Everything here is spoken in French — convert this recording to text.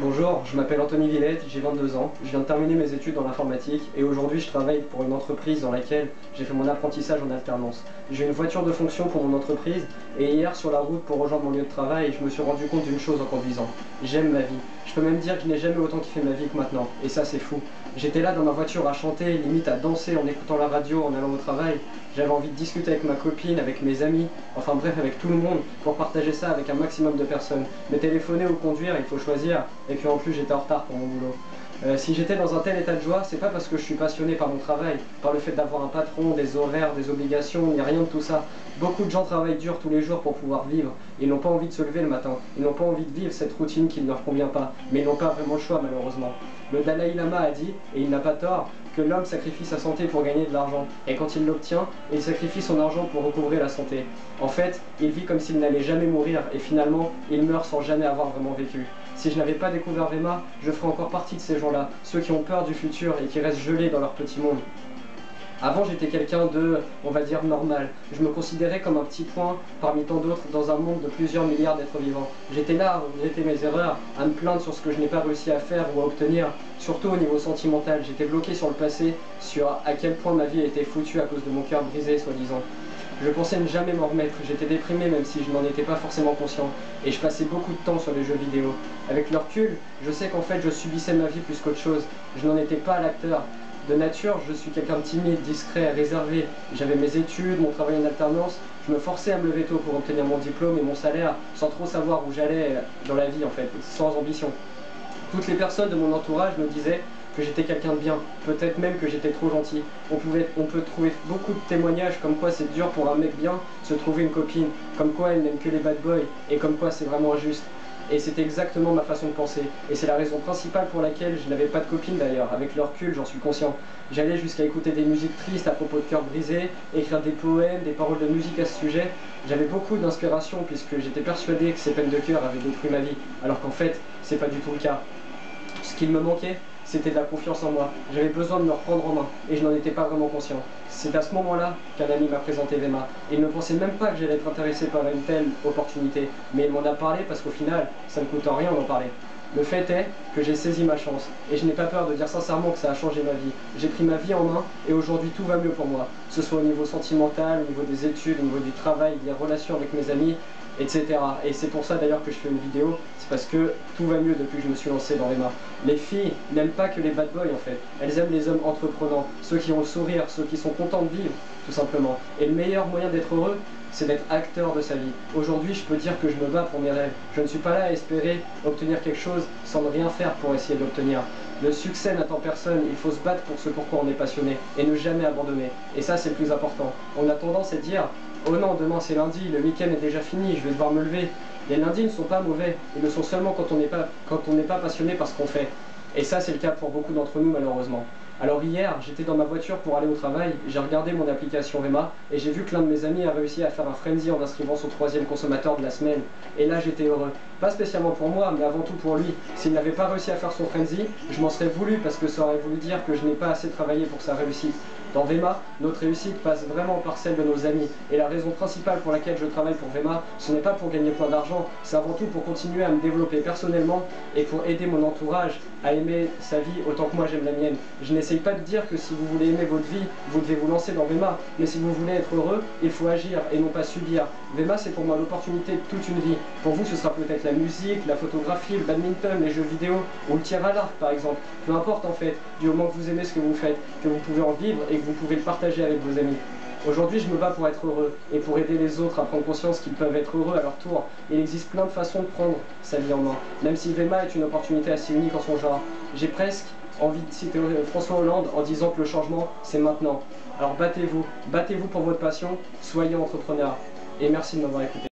Bonjour, je m'appelle Anthony Villette, j'ai 22 ans, je viens de terminer mes études dans l'informatique et aujourd'hui je travaille pour une entreprise dans laquelle j'ai fait mon apprentissage en alternance. J'ai une voiture de fonction pour mon entreprise et hier sur la route pour rejoindre mon lieu de travail, je me suis rendu compte d'une chose en conduisant. J'aime ma vie. Je peux même dire que je n'ai jamais autant kiffé ma vie que maintenant et ça c'est fou. J'étais là dans ma voiture à chanter, limite à danser en écoutant la radio en allant au travail. J'avais envie de discuter avec ma copine, avec mes amis, enfin bref avec tout le monde pour partager ça avec un maximum de personnes. Mais téléphoner ou conduire, il faut choisir. Et puis en plus j'étais en retard pour mon boulot. Si j'étais dans un tel état de joie, c'est pas parce que je suis passionné par mon travail, par le fait d'avoir un patron, des horaires, des obligations, ni rien de tout ça. Beaucoup de gens travaillent dur tous les jours pour pouvoir vivre. Ils n'ont pas envie de se lever le matin, ils n'ont pas envie de vivre cette routine qui ne leur convient pas, mais ils n'ont pas vraiment le choix malheureusement. Le Dalai Lama a dit, et il n'a pas tort, que l'homme sacrifie sa santé pour gagner de l'argent. Et quand il l'obtient, il sacrifie son argent pour recouvrer la santé. En fait, il vit comme s'il n'allait jamais mourir et finalement, il meurt sans jamais avoir vraiment vécu. Si je n'avais pas découvert Vemma, je ferais encore partie de ces gens-là, ceux qui ont peur du futur et qui restent gelés dans leur petit monde. Avant, j'étais quelqu'un de, on va dire, normal. Je me considérais comme un petit point parmi tant d'autres dans un monde de plusieurs milliards d'êtres vivants. J'étais là à regretter mes erreurs, à me plaindre sur ce que je n'ai pas réussi à faire ou à obtenir, surtout au niveau sentimental. J'étais bloqué sur le passé, sur à quel point ma vie était foutue à cause de mon cœur brisé, soi-disant. Je pensais ne jamais m'en remettre, j'étais déprimé même si je n'en étais pas forcément conscient, et je passais beaucoup de temps sur les jeux vidéo. Avec le recul, je sais qu'en fait je subissais ma vie plus qu'autre chose, je n'en étais pas l'acteur. De nature, je suis quelqu'un de timide, discret, réservé. J'avais mes études, mon travail en alternance, je me forçais à me lever tôt pour obtenir mon diplôme et mon salaire, sans trop savoir où j'allais dans la vie en fait, sans ambition. Toutes les personnes de mon entourage me disaient que j'étais quelqu'un de bien, peut-être même que j'étais trop gentil. On peut trouver beaucoup de témoignages comme quoi c'est dur pour un mec bien se trouver une copine, comme quoi elle n'aime que les bad boys, et comme quoi c'est vraiment injuste. Et c'était exactement ma façon de penser. Et c'est la raison principale pour laquelle je n'avais pas de copine d'ailleurs. Avec le recul, j'en suis conscient. J'allais jusqu'à écouter des musiques tristes à propos de cœur brisé, écrire des poèmes, des paroles de musique à ce sujet. J'avais beaucoup d'inspiration puisque j'étais persuadé que ces peines de cœur avaient détruit ma vie, alors qu'en fait, c'est pas du tout le cas. Ce qu'il me manquait, c'était de la confiance en moi. J'avais besoin de me reprendre en main et je n'en étais pas vraiment conscient. C'est à ce moment-là qu'un ami m'a présenté Vemma. Il ne pensait même pas que j'allais être intéressé par une telle opportunité, mais il m'en a parlé parce qu'au final, ça ne coûte rien d'en parler. Le fait est que j'ai saisi ma chance et je n'ai pas peur de dire sincèrement que ça a changé ma vie. J'ai pris ma vie en main et aujourd'hui tout va mieux pour moi, que ce soit au niveau sentimental, au niveau des études, au niveau du travail, des relations avec mes amis, etc. Et c'est pour ça d'ailleurs que je fais une vidéo, c'est parce que tout va mieux depuis que je me suis lancé dans Vemma. Les filles n'aiment pas que les bad boys en fait, elles aiment les hommes entreprenants, ceux qui ont le sourire, ceux qui sont contents de vivre, tout simplement. Et le meilleur moyen d'être heureux, c'est d'être acteur de sa vie. Aujourd'hui, je peux dire que je me bats pour mes rêves. Je ne suis pas là à espérer obtenir quelque chose sans ne rien faire pour essayer d'obtenir. Le succès n'attend personne, il faut se battre pour ce pourquoi on est passionné et ne jamais abandonner. Et ça, c'est le plus important. On a tendance à dire « Oh non, demain c'est lundi, le week-end est déjà fini, je vais devoir me lever ». Les lundis ne sont pas mauvais, ils le sont seulement quand on n'est pas passionné par ce qu'on fait. Et ça, c'est le cas pour beaucoup d'entre nous, malheureusement. Alors hier, j'étais dans ma voiture pour aller au travail, j'ai regardé mon application Vemma et j'ai vu que l'un de mes amis a réussi à faire un frenzy en inscrivant son 3e consommateur de la semaine. Et là, j'étais heureux. Pas spécialement pour moi, mais avant tout pour lui. S'il n'avait pas réussi à faire son frenzy, je m'en serais voulu parce que ça aurait voulu dire que je n'ai pas assez travaillé pour sa réussite. Dans Vemma, notre réussite passe vraiment par celle de nos amis. Et la raison principale pour laquelle je travaille pour Vemma, ce n'est pas pour gagner plein d'argent, c'est avant tout pour continuer à me développer personnellement et pour aider mon entourage à aimer sa vie autant que moi j'aime la mienne. Je n'essaye pas de dire que si vous voulez aimer votre vie, vous devez vous lancer dans Vemma, mais si vous voulez être heureux, il faut agir et non pas subir. Vemma, c'est pour moi l'opportunité de toute une vie. Pour vous, ce sera peut-être la musique, la photographie, le badminton, les jeux vidéo ou le tir à l'arc par exemple. Peu importe en fait, du moment que vous aimez ce que vous faites, que vous pouvez en vivre et que vous pouvez le partager avec vos amis. Aujourd'hui, je me bats pour être heureux et pour aider les autres à prendre conscience qu'ils peuvent être heureux à leur tour. Il existe plein de façons de prendre sa vie en main. Même si Vemma est une opportunité assez unique en son genre, j'ai presque envie de citer François Hollande en disant que le changement, c'est maintenant. Alors battez-vous pour votre passion, soyez entrepreneur. Et merci de m'avoir écouté.